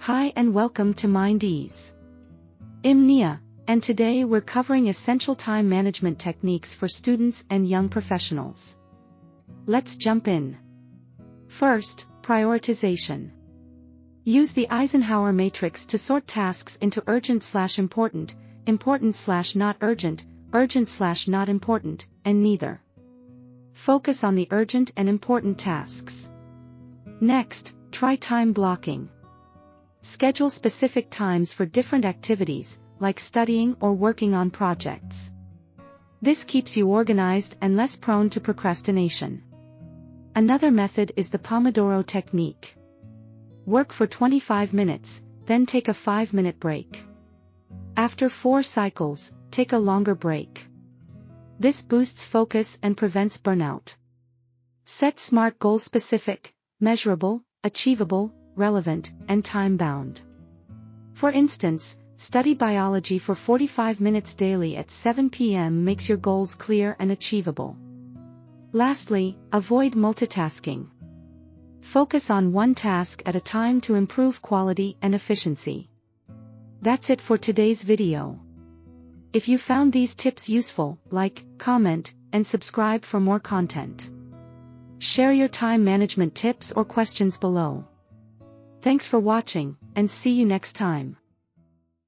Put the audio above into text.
Hi and welcome to MindEase. I'm Nia, and today we're covering essential time management techniques for students and young professionals. Let's jump in. First, prioritization. Use the Eisenhower Matrix to sort tasks into urgent/important, important/not urgent, urgent/not important, and neither. Focus on the urgent and important tasks. Next, try time blocking. Schedule specific times for different activities, like studying or working on projects. This keeps you organized and less prone to procrastination. Another method is the Pomodoro Technique. Work for 25 minutes, then take a 5-minute break. After 4 cycles, take a longer break. This boosts focus and prevents burnout. Set SMART goals: specific, measurable, achievable, relevant, and time-bound. For instance, study biology for 45 minutes daily at 7 p.m. makes your goals clear and achievable. Lastly, avoid multitasking. Focus on one task at a time to improve quality and efficiency. That's it for today's video. If you found these tips useful, like, comment, and subscribe for more content. Share your time management tips or questions below. Thanks for watching, and see you next time.